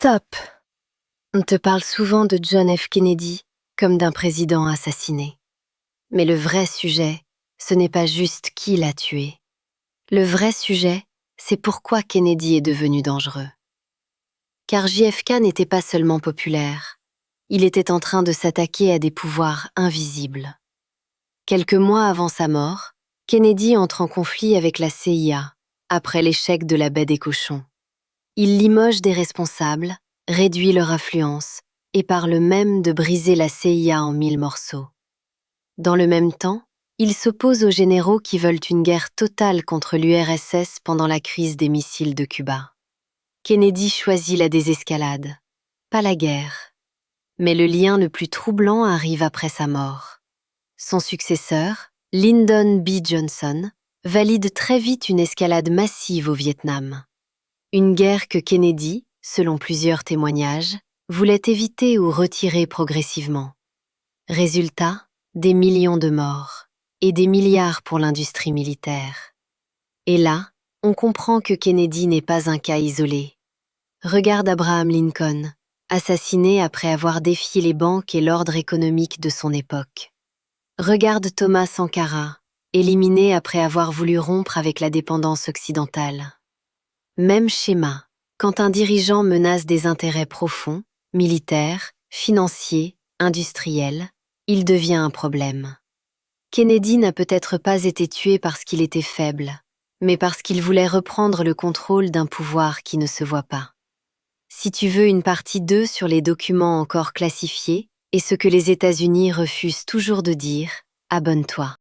Stop! On te parle souvent de John F. Kennedy comme d'un président assassiné. Mais le vrai sujet, ce n'est pas juste qui l'a tué. Le vrai sujet, c'est pourquoi Kennedy est devenu dangereux. Car JFK n'était pas seulement populaire, il était en train de s'attaquer à des pouvoirs invisibles. Quelques mois avant sa mort, Kennedy entre en conflit avec la CIA, après l'échec de la baie des cochons. Il limoge des responsables, réduit leur influence et parle même de briser la CIA en 1000 morceaux. Dans le même temps, il s'oppose aux généraux qui veulent une guerre totale contre l'URSS pendant la crise des missiles de Cuba. Kennedy choisit la désescalade, pas la guerre. Mais le lien le plus troublant arrive après sa mort. Son successeur, Lyndon B. Johnson, valide très vite une escalade massive au Vietnam. Une guerre que Kennedy, selon plusieurs témoignages, voulait éviter ou retirer progressivement. Résultat, des millions de morts et des milliards pour l'industrie militaire. Et là, on comprend que Kennedy n'est pas un cas isolé. Regarde Abraham Lincoln, assassiné après avoir défié les banques et l'ordre économique de son époque. Regarde Thomas Sankara, éliminé après avoir voulu rompre avec la dépendance occidentale. Même schéma, quand un dirigeant menace des intérêts profonds, militaires, financiers, industriels, il devient un problème. Kennedy n'a peut-être pas été tué parce qu'il était faible, mais parce qu'il voulait reprendre le contrôle d'un pouvoir qui ne se voit pas. Si tu veux une partie 2 sur les documents encore classifiés et ce que les États-Unis refusent toujours de dire, abonne-toi.